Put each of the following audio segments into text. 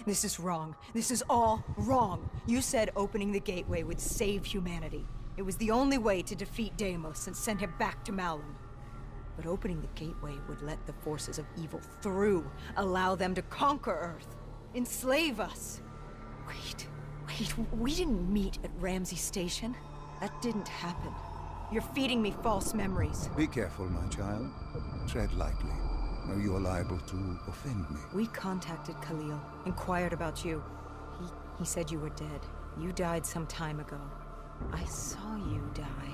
This is wrong. This is all wrong. You said opening the gateway would save humanity. It was the only way to defeat Deimos and send him back to Malum. But opening the gateway would let the forces of evil through, allow them to conquer Earth, enslave us. Wait, we didn't meet at Ramsey Station. That didn't happen. You're feeding me false memories. Be careful, my child. Tread lightly, or you are liable to offend me. We contacted Khalil, inquired about you. He said you were dead. You died some time ago. I saw you die.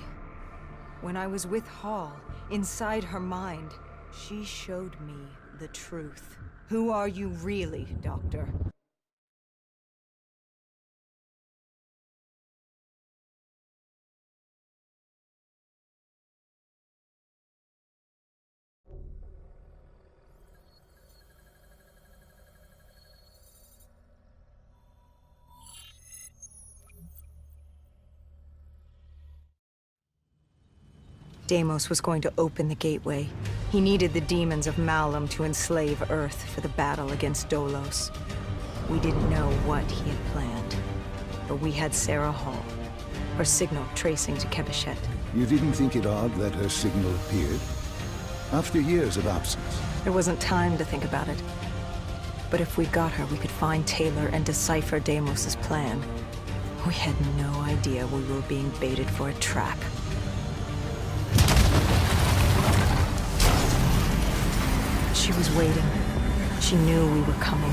When I was with Hall, inside her mind, she showed me the truth. Who are you really, Doctor? Deimos was going to open the gateway. He needed the demons of Malum to enslave Earth for the battle against Dolos. We didn't know what he had planned, but we had Sarah Hall, her signal tracing to Kebeshet. You didn't think it odd that her signal appeared? After years of absence. There wasn't time to think about it. But if we got her, we could find Taylor and decipher Deimos' plan. We had no idea we were being baited for a trap. She was waiting. She knew we were coming.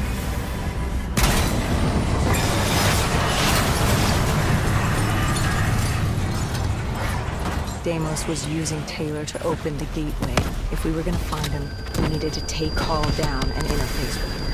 Deimos was using Taylor to open the gateway. If we were gonna find him, we needed to take Hall down and interface with her.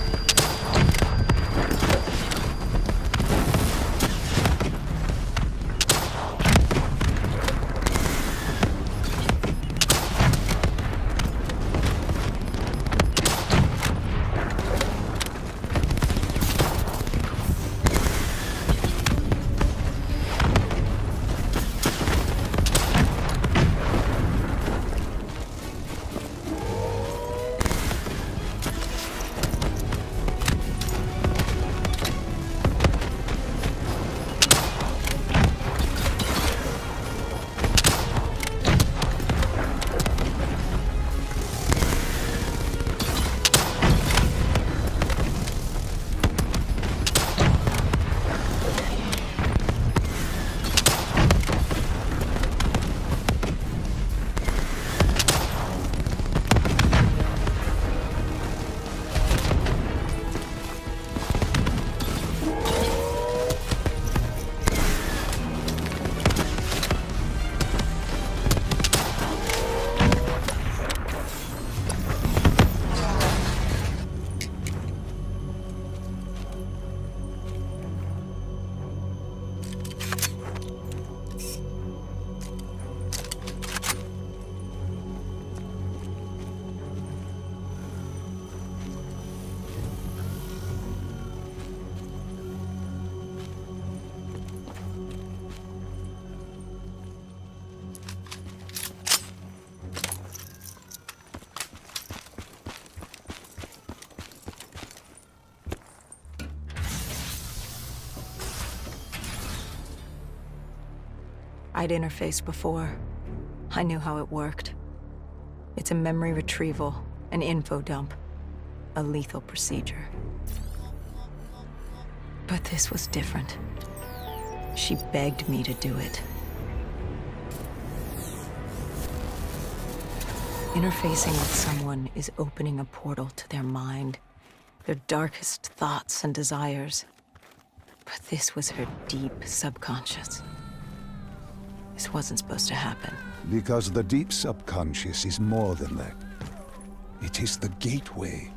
I'd interfaced before. I knew how it worked. It's a memory retrieval, an info dump, a lethal procedure. But this was different. She begged me to do it. Interfacing with someone is opening a portal to their mind, their darkest thoughts and desires. But this was her deep subconscious. This wasn't supposed to happen. Because the deep subconscious is more than that. It is the gateway,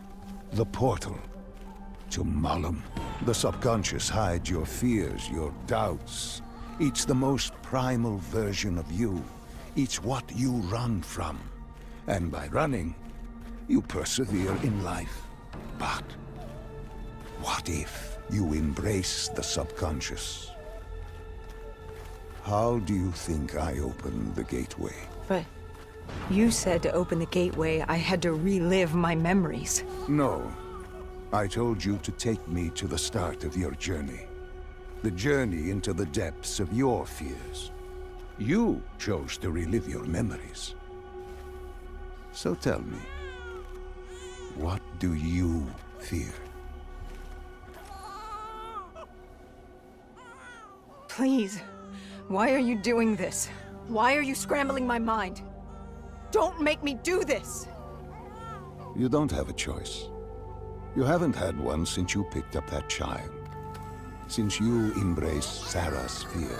the portal, to Malum. The subconscious hides your fears, your doubts. It's the most primal version of you. It's what you run from. And by running, you persevere in life. But what if you embrace the subconscious? How do you think I opened the gateway? But you said to open the gateway, I had to relive my memories. No. I told you to take me to the start of your journey. The journey into the depths of your fears. You chose to relive your memories. So tell me, what do you fear? Please, why are you doing this? Why are you scrambling my mind? Don't make me do this! You don't have a choice. You haven't had one since you picked up that child. Since you embraced Sarah's fear.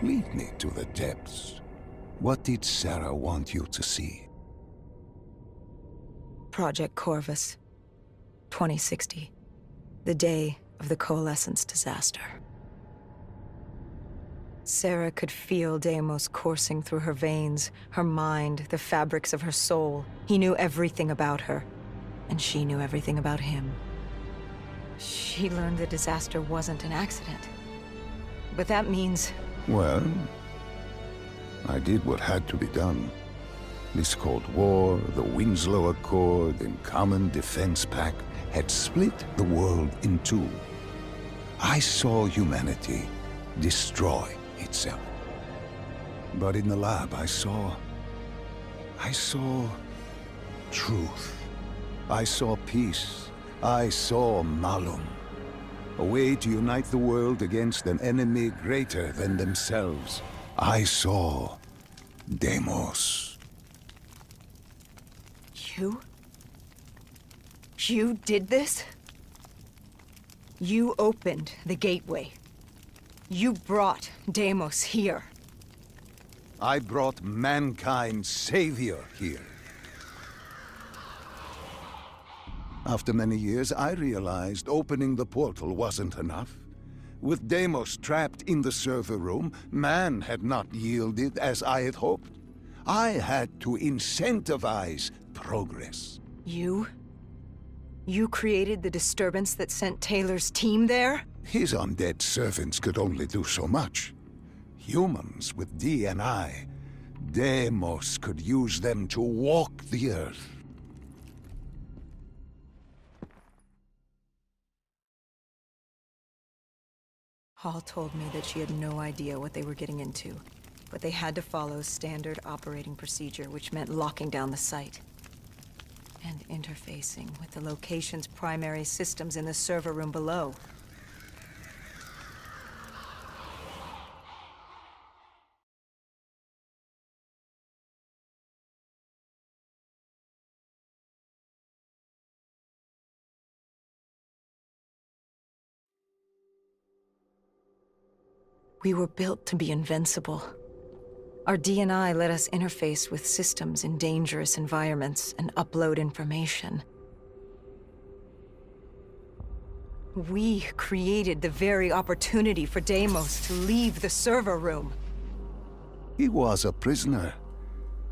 Lead me to the depths. What did Sarah want you to see? Project Corvus, 2060. The day of the Coalescence disaster. Sarah could feel Deimos coursing through her veins, her mind, the fabrics of her soul. He knew everything about her, and she knew everything about him. She learned the disaster wasn't an accident. But that means... Well, I did what had to be done. This Cold War, the Winslow Accord, and Common Defense Pact had split the world in two. I saw humanity destroy itself. But in the lab, I saw truth. I saw peace. I saw Malum. A way to unite the world against an enemy greater than themselves. I saw Deimos. You did this? You opened the gateway. You brought Deimos here. I brought mankind's savior here. After many years, I realized opening the portal wasn't enough. With Deimos trapped in the server room, man had not yielded as I had hoped. I had to incentivize progress. You created the disturbance that sent Taylor's team there? His undead servants could only do so much. Humans with D&I, Deimos could use them to walk the earth. Hall told me that she had no idea what they were getting into, but they had to follow standard operating procedure, which meant locking down the site. And interfacing with the location's primary systems in the server room below. We were built to be invincible. Our D&I let us interface with systems in dangerous environments and upload information. We created the very opportunity for Deimos to leave the server room. He was a prisoner,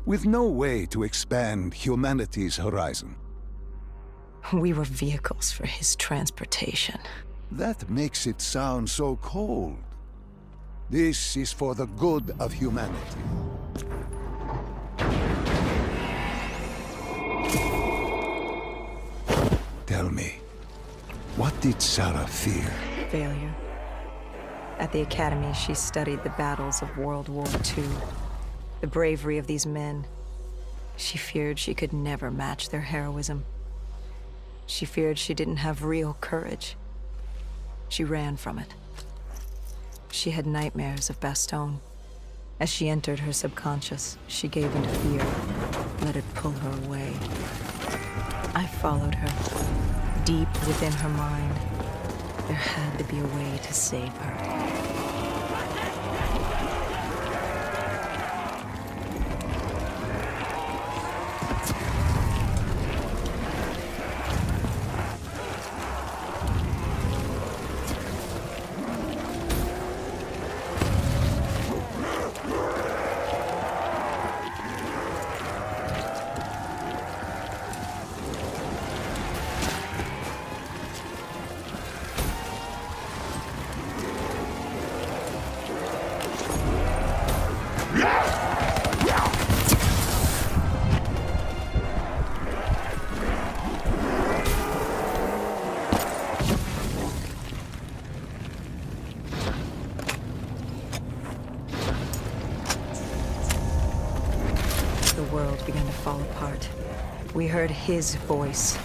with no way to expand humanity's horizon. We were vehicles for his transportation. That makes it sound so cold. This is for the good of humanity. Tell me, what did Sarah fear? Failure. At the Academy, she studied the battles of World War II, the bravery of these men. She feared she could never match their heroism. She feared she didn't have real courage. She ran from it. She had nightmares of Bastogne. As she entered her subconscious, she gave into fear, let it pull her away. I followed her, deep within her mind. There had to be a way to save her. fall apart. We heard his voice.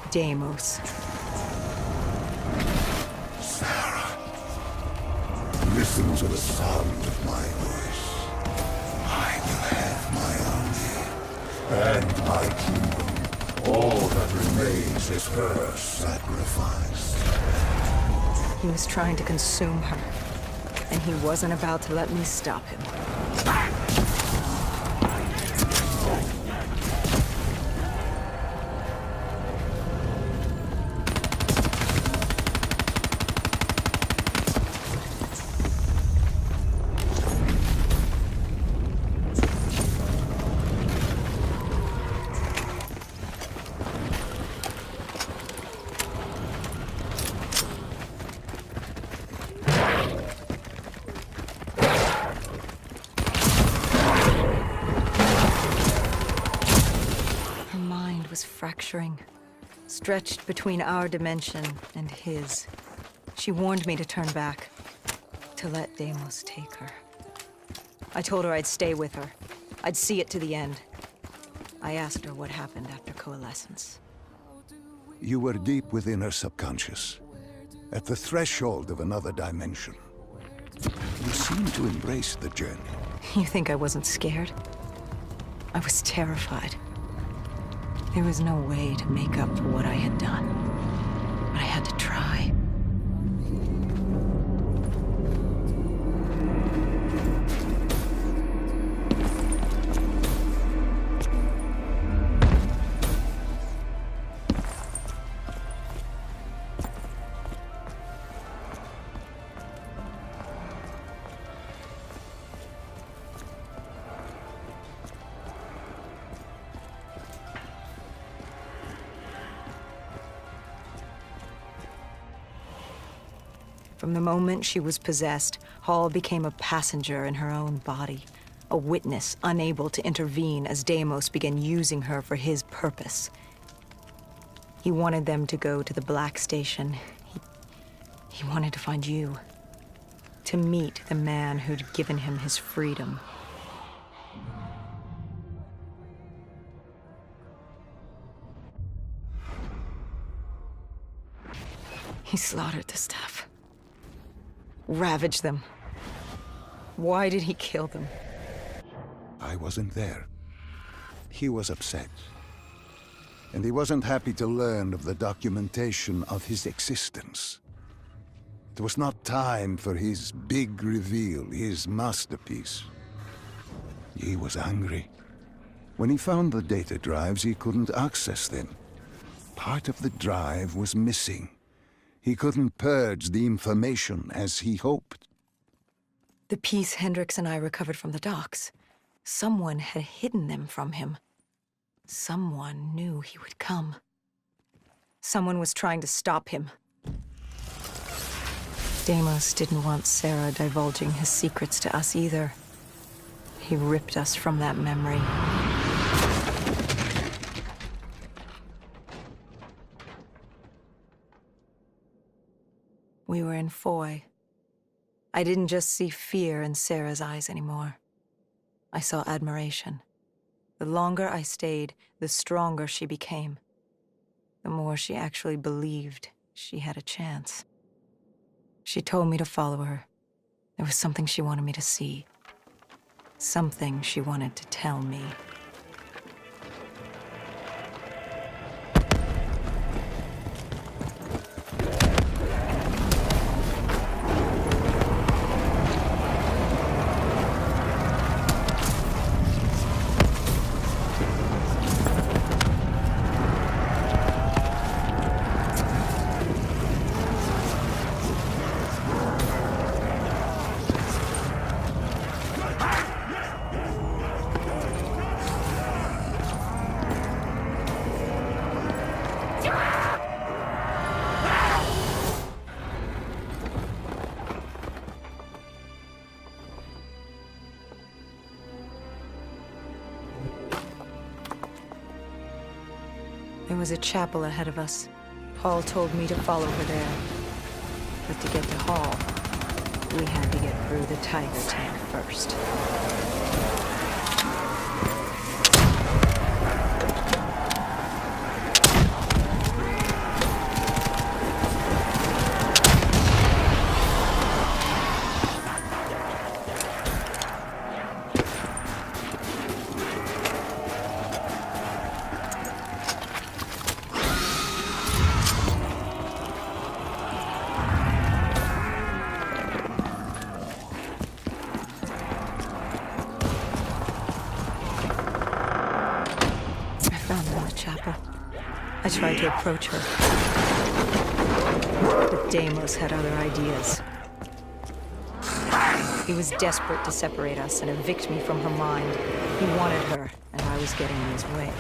Deimos. Sarah, listen to the sound of my voice. I will have my army and my kingdom. All that remains is her sacrifice. He was trying to consume her, and he wasn't about to let me stop him. Was fracturing, stretched between our dimension and his. She warned me to turn back, to let Deimos take her. I told her I'd stay with her. I'd see it to the end. I asked her what happened after coalescence. You were deep within her subconscious, at the threshold of another dimension. You seemed to embrace the journey. You think I wasn't scared? I was terrified. There was no way to make up for what I had done, but I had to try. From the moment she was possessed, Hall became a passenger in her own body, a witness unable to intervene as Deimos began using her for his purpose. He wanted them to go to the Black Station. He wanted to find you, to meet the man who'd given him his freedom. He slaughtered the staff. Ravaged them. Why did he kill them? I wasn't there. He was upset. And he wasn't happy to learn of the documentation of his existence. It was not time for his big reveal, his masterpiece. He was angry. When he found the data drives, he couldn't access them. Part of the drive was missing. He couldn't purge the information as he hoped. The piece Hendricks and I recovered from the docks. Someone had hidden them from him. Someone knew he would come. Someone was trying to stop him. Deimos didn't want Sarah divulging his secrets to us either. He ripped us from that memory. We were in Foy. I didn't just see fear in Sarah's eyes anymore. I saw admiration. The longer I stayed, the stronger she became. The more she actually believed she had a chance. She told me to follow her. There was something she wanted me to see. Something she wanted to tell me. There was a chapel ahead of us. Hall told me to follow her there. But to get to Hall, we had to get through the Tiger tank first. I tried to approach her. But Deimos had other ideas. He was desperate to separate us and evict me from her mind. He wanted her, and I was getting in his way.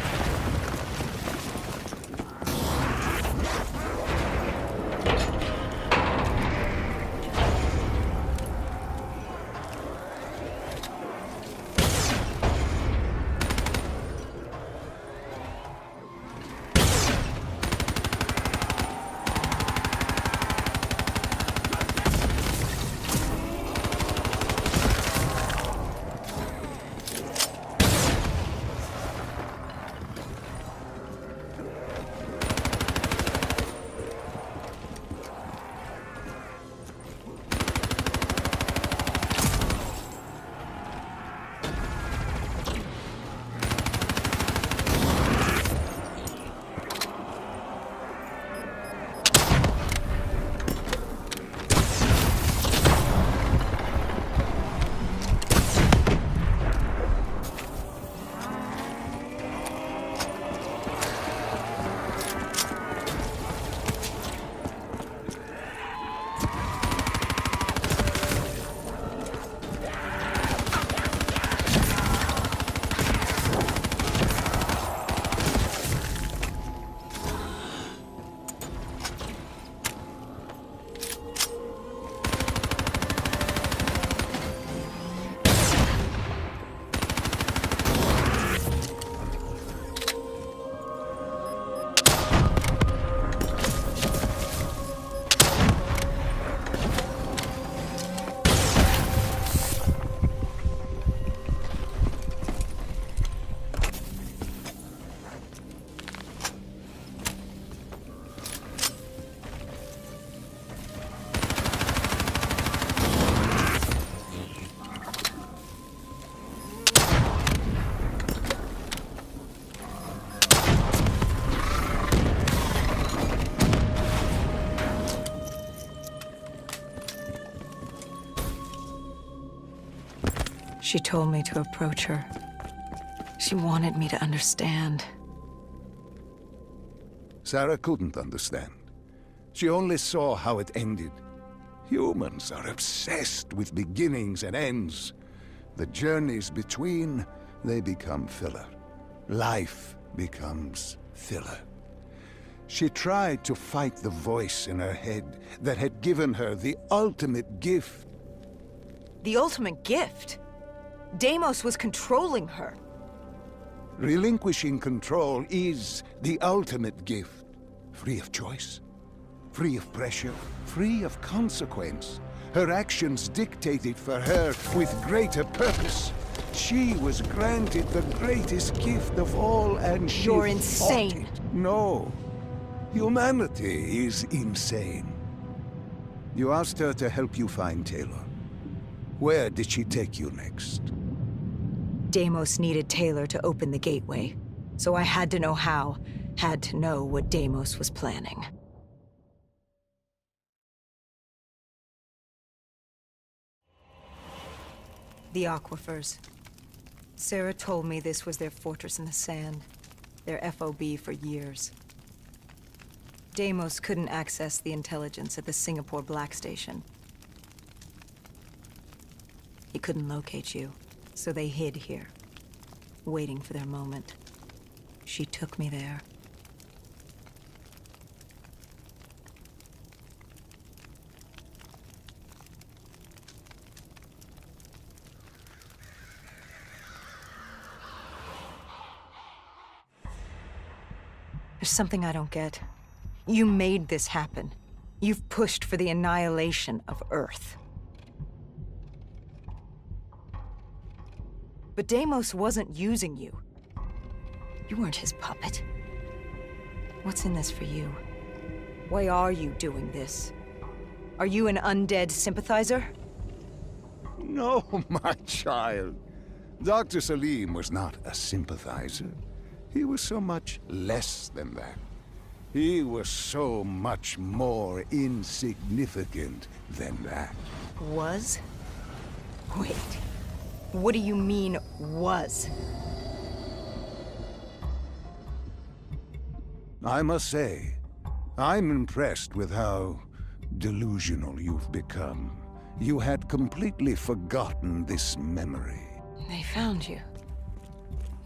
She told me to approach her. She wanted me to understand. Sarah couldn't understand. She only saw how it ended. Humans are obsessed with beginnings and ends. The journeys between, they become filler. Life becomes filler. She tried to fight the voice in her head that had given her the ultimate gift. The ultimate gift? Deimos was controlling her. Relinquishing control is the ultimate gift. Free of choice, free of pressure, free of consequence. Her actions dictated for her with greater purpose. She was granted the greatest gift of all, and she You're fought insane. it. No. Humanity is insane. You asked her to help you find Taylor. Where did she take you next? Deimos needed Taylor to open the gateway, so I had to know how, had to know what Deimos was planning. The aquifers. Sarah told me this was their fortress in the sand, their FOB for years. Deimos couldn't access the intelligence at the Singapore Black Station. He couldn't locate you, so they hid here, waiting for their moment. She took me there. There's something I don't get. You made this happen. You've pushed for the annihilation of Earth. But Deimos wasn't using you. You weren't his puppet. What's in this for you? Why are you doing this? Are you an undead sympathizer? No, my child. Dr. Salim was not a sympathizer. He was so much less than that. He was so much more insignificant than that. Was? Wait. What do you mean, was? I must say, I'm impressed with how delusional you've become. You had completely forgotten this memory. They found you.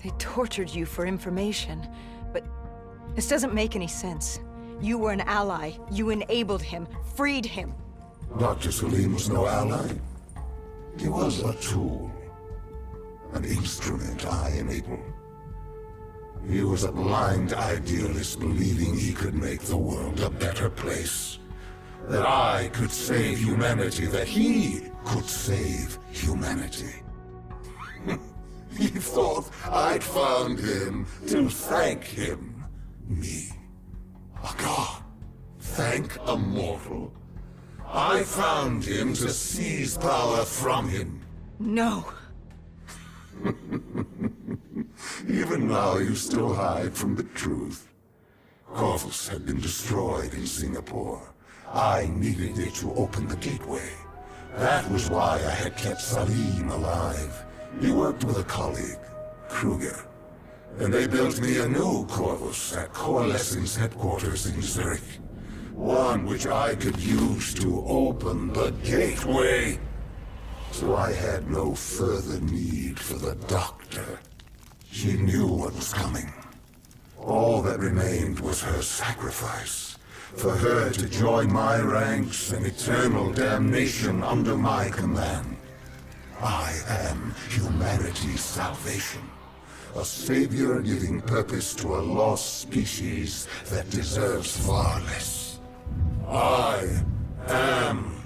They tortured you for information, but this doesn't make any sense. You were an ally. You enabled him, freed him. Dr. Salim was no ally. He was a tool. An instrument I enabled. He was a blind idealist believing he could make the world a better place. That I could save humanity, that he could save humanity. He thought I'd found him to thank him. Me. A god. Thank a mortal. I found him to seize power from him. No. Even now you still hide from the truth. Corvus had been destroyed in Singapore. I needed it to open the gateway. That was why I had kept Salim alive. He worked with a colleague, Kruger. And they built me a new Corvus at Coalescence headquarters in Zurich. One which I could use to open the gateway. So I had no further need for the doctor. She knew what was coming. All that remained was her sacrifice. For her to join my ranks and eternal damnation under my command. I am humanity's salvation. A savior giving purpose to a lost species that deserves far less. I am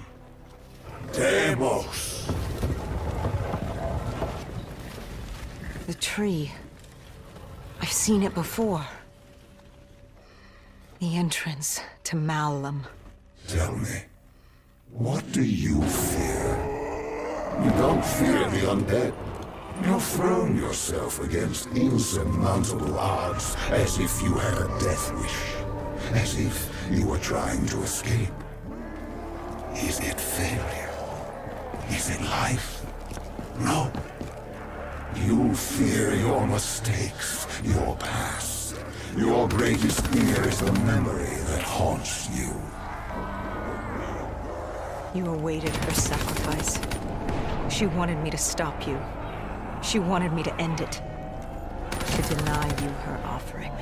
Deimos. The tree. I've seen it before. The entrance to Malum. Tell me, what do you fear? You don't fear the undead. You've thrown yourself against insurmountable odds as if you had a death wish. As if you were trying to escape. Is it failure? Is it life? No. You fear your mistakes, your past. Your greatest fear is the memory that haunts you. You awaited her sacrifice. She wanted me to stop you. She wanted me to end it. To deny you her offering.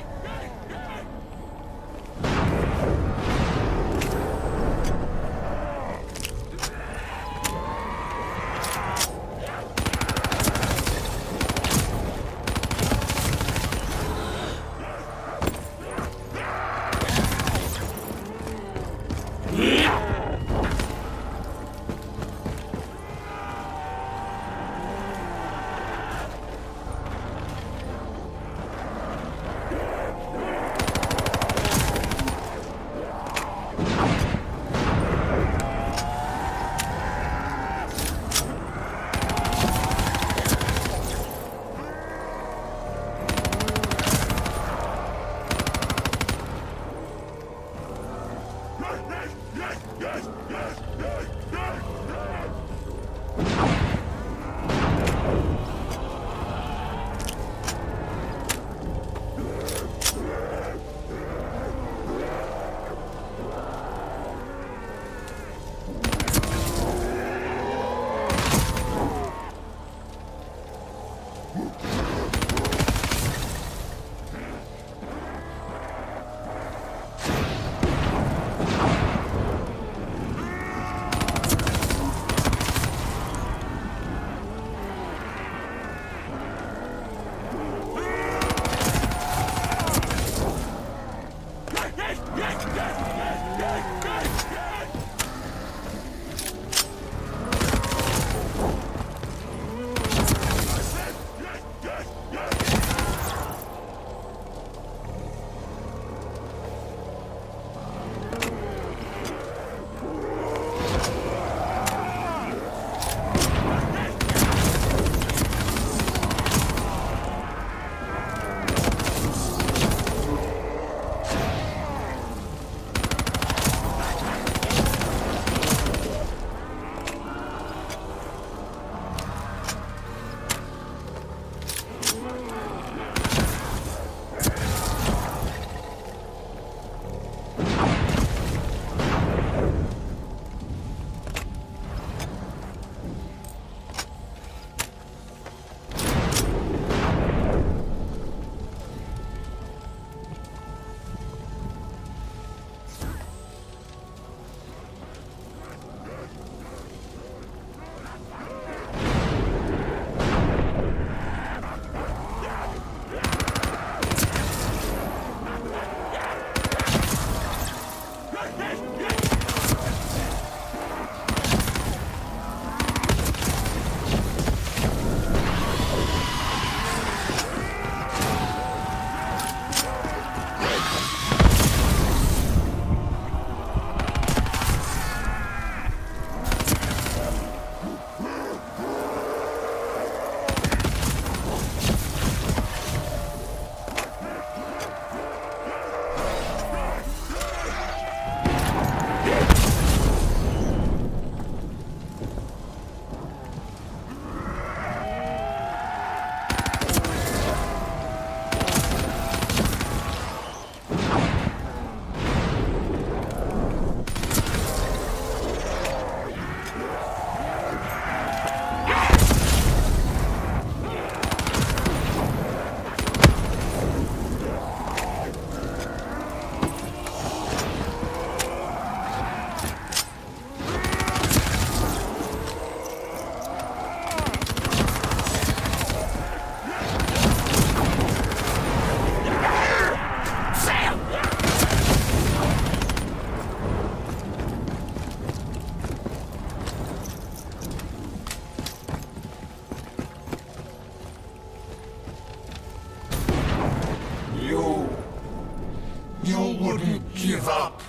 You wouldn't give up.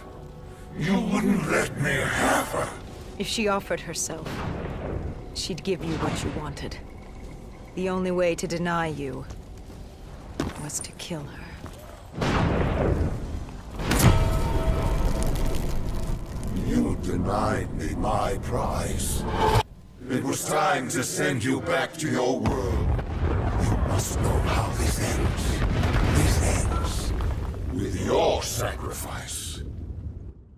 You wouldn't let me have her. If she offered herself, she'd give you what you wanted. The only way to deny you was to kill her. You denied me my prize. It was time to send you back to your world. You must know how this ends. This ends with your sacrifice.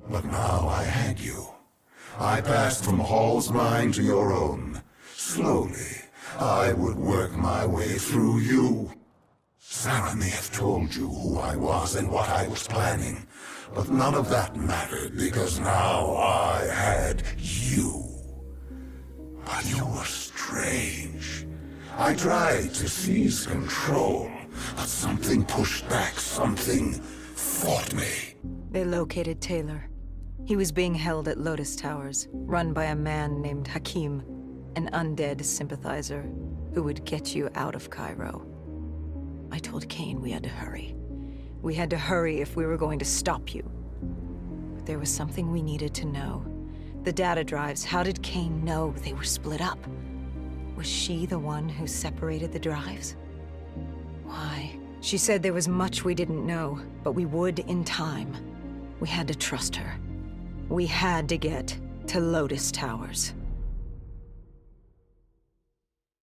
But now I had you. I passed from Hall's mind to your own. Slowly, I would work my way through you. Sarah may have told you who I was and what I was planning, but none of that mattered because now I had you. But you were strange. I tried to seize control, but something pushed back, something fought me. They located Taylor. He was being held at Lotus Towers, run by a man named Hakim, an undead sympathizer who would get you out of Cairo. I told Kane we had to hurry. We had to hurry if we were going to stop you. But there was something we needed to know. The data drives, how did Kane know they were split up? Was she the one who separated the drives? Why? She said there was much we didn't know, but we would in time. We had to trust her. We had to get to Lotus Towers.